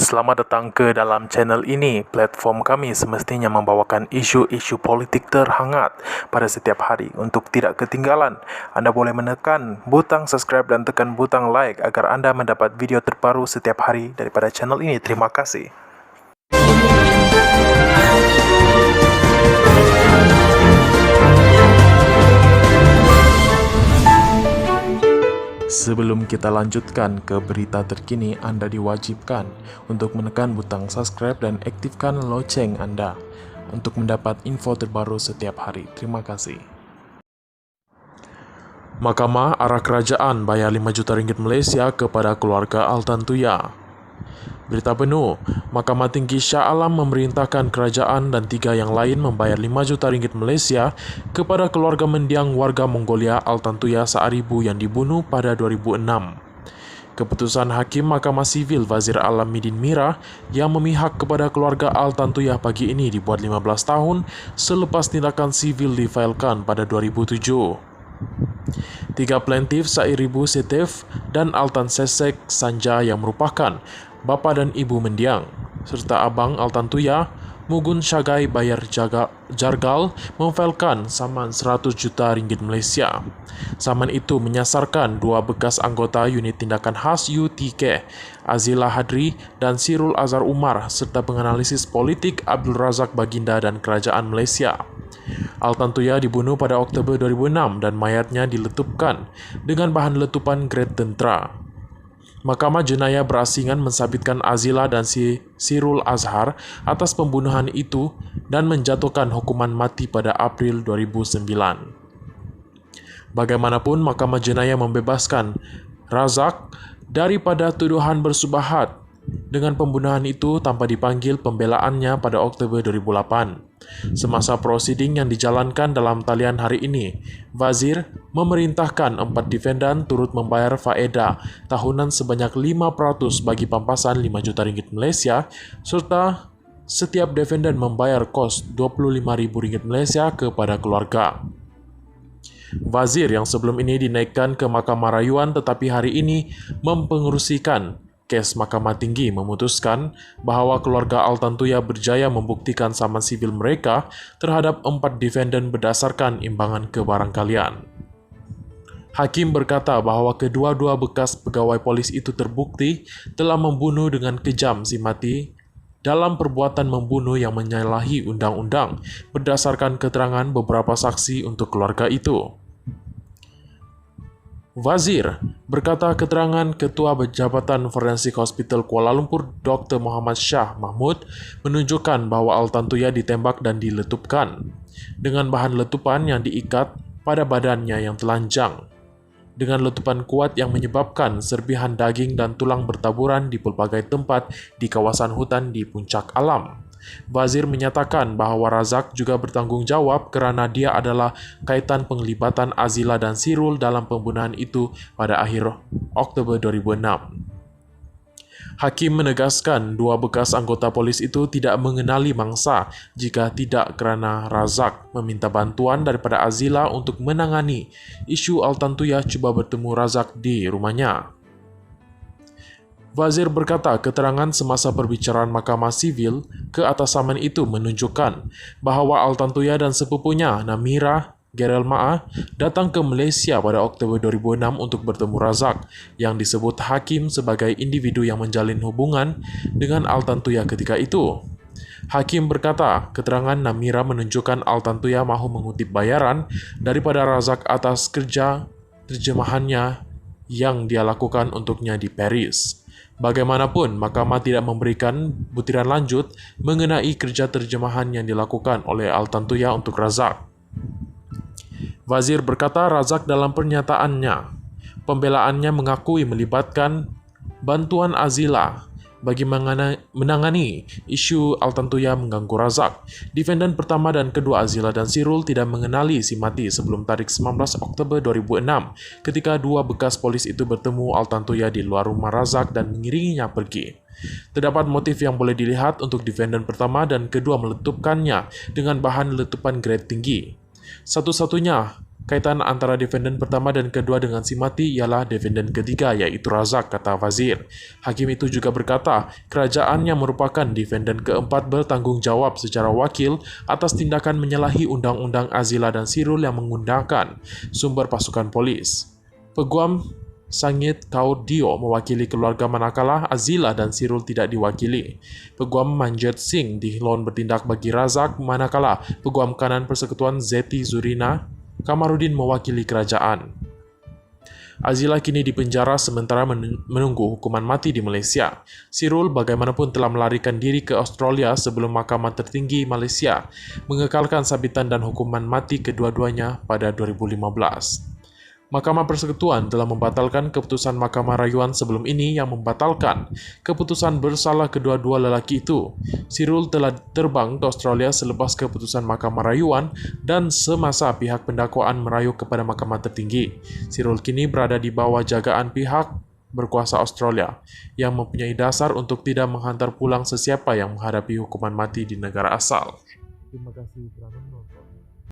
Selamat datang ke dalam channel ini. Platform kami semestinya membawakan isu-isu politik terhangat pada setiap hari. Untuk tidak ketinggalan, anda boleh menekan butang subscribe dan tekan butang like agar anda mendapat video terbaru setiap hari daripada channel ini. Terima kasih. Sebelum kita lanjutkan ke berita terkini, anda diwajibkan untuk menekan butang subscribe dan aktifkan loceng anda untuk mendapat info terbaru setiap hari. Terima kasih. Mahkamah arah kerajaan bayar 5 juta ringgit Malaysia kepada keluarga Altantuya. Berita penuh, Mahkamah Tinggi Shah Alam memerintahkan kerajaan dan 3 yang lain membayar 5 juta ringgit Malaysia kepada keluarga mendiang warga Mongolia Altantuya Saaribu yang dibunuh pada 2006. Keputusan Hakim Mahkamah Sivil Wazir Alam Midin Mira yang memihak kepada keluarga Altantuya pagi ini dibuat 15 tahun selepas tindakan sivil difailkan pada 2007. 3 plaintif Saaribu Setef dan Altan Sesek Sanja yang merupakan bapa dan ibu mendiang, serta abang Altantuya, Mugun Syagai Bayar Jargal memfailkan saman 100 juta ringgit Malaysia. Saman itu menyasarkan 2 bekas anggota unit tindakan khas UTK, Azila Hadri dan Sirul Azhar Umar, serta penganalisis politik Abdul Razak Baginda dan Kerajaan Malaysia. Altantuya dibunuh pada Oktober 2006 dan mayatnya diletupkan dengan bahan letupan grade tentera. Mahkamah Jenayah berasingan mensabitkan Azila dan Sirul Azhar atas pembunuhan itu dan menjatuhkan hukuman mati pada April 2009. Bagaimanapun, Mahkamah Jenayah membebaskan Razak daripada tuduhan bersubahat dengan pembunuhan itu tanpa dipanggil pembelaannya pada Oktober 2008. Semasa prosiding yang dijalankan dalam talian hari ini, Wazir memerintahkan 4 defendan turut membayar faedah tahunan sebanyak 5% bagi pampasan 5 juta ringgit Malaysia, serta setiap defendan membayar kos 25,000 ringgit Malaysia kepada keluarga. Wazir yang sebelum ini dinaikkan ke Mahkamah Rayuan tetapi hari ini mempengerusikan kes Mahkamah Tinggi memutuskan bahawa keluarga Altantuya berjaya membuktikan saman sivil mereka terhadap 4 defendan berdasarkan imbangan kebarangkalian. Hakim berkata bahawa kedua-dua bekas pegawai polis itu terbukti telah membunuh dengan kejam si mati dalam perbuatan membunuh yang menyalahi undang-undang berdasarkan keterangan beberapa saksi untuk keluarga itu. Wazir berkata keterangan Ketua Jabatan Forensik Hospital Kuala Lumpur Dr. Muhammad Shah Mahmud menunjukkan bahawa Altantuya ditembak dan diletupkan dengan bahan letupan yang diikat pada badannya yang telanjang dengan letupan kuat yang menyebabkan serpihan daging dan tulang bertaburan di pelbagai tempat di kawasan hutan di Puncak Alam. Wazir menyatakan bahawa Razak juga bertanggungjawab kerana dia adalah kaitan penglibatan Azila dan Sirul dalam pembunuhan itu pada akhir Oktober 2006. Hakim menegaskan 2 bekas anggota polis itu tidak mengenali mangsa jika tidak kerana Razak meminta bantuan daripada Azila untuk menangani isu Altantuya cuba bertemu Razak di rumahnya. Wazir berkata keterangan semasa perbicaraan Mahkamah Sivil ke atas saman itu menunjukkan bahawa Altantuya dan sepupunya Namira Gerelmaa datang ke Malaysia pada Oktober 2006 untuk bertemu Razak yang disebut Hakim sebagai individu yang menjalin hubungan dengan Altantuya ketika itu. Hakim berkata keterangan Namira menunjukkan Altantuya mahu mengutip bayaran daripada Razak atas kerja terjemahannya yang dia lakukan untuknya di Paris. Bagaimanapun, Mahkamah tidak memberikan butiran lanjut mengenai kerja terjemahan yang dilakukan oleh Altantuya untuk Razak. Wazir berkata Razak dalam pernyataannya, pembelaannya mengakui melibatkan bantuan Azila bagi menangani isu Altantuya mengganggu Razak. Defendan pertama dan kedua Azila dan Sirul tidak mengenali si mati sebelum tarikh 19 Oktober 2006 ketika 2 bekas polis itu bertemu Altantuya di luar rumah Razak dan mengiringinya pergi. Terdapat motif yang boleh dilihat untuk defendan pertama dan kedua meletupkannya dengan bahan letupan grade tinggi. Satu-satunya Kaitan antara defendant pertama dan kedua dengan si mati ialah defendant ketiga, yaitu Razak, kata Fazir. Hakim itu juga berkata, kerajaan yang merupakan defendant keempat bertanggung jawab secara wakil atas tindakan menyalahi Undang-Undang Azila dan Sirul yang menggunakan sumber pasukan polis. Peguam Sangit Kaur Dio mewakili keluarga manakala Azila dan Sirul tidak diwakili. Peguam Manjot Singh Dihlon bertindak bagi Razak manakala Peguam Kanan Persekutuan Zeti Zurina Kamarudin mewakili kerajaan. Azila kini dipenjara sementara menunggu hukuman mati di Malaysia. Sirul bagaimanapun telah melarikan diri ke Australia sebelum Mahkamah Tertinggi Malaysia mengekalkan sabitan dan hukuman mati kedua-duanya pada 2015. Mahkamah Persekutuan telah membatalkan keputusan Mahkamah Rayuan sebelum ini yang membatalkan keputusan bersalah kedua-dua lelaki itu. Sirul telah terbang ke Australia selepas keputusan Mahkamah Rayuan dan semasa pihak pendakwaan merayu kepada Mahkamah Tertinggi. Sirul kini berada di bawah jagaan pihak berkuasa Australia yang mempunyai dasar untuk tidak menghantar pulang sesiapa yang menghadapi hukuman mati di negara asal. Terima kasih telah menonton.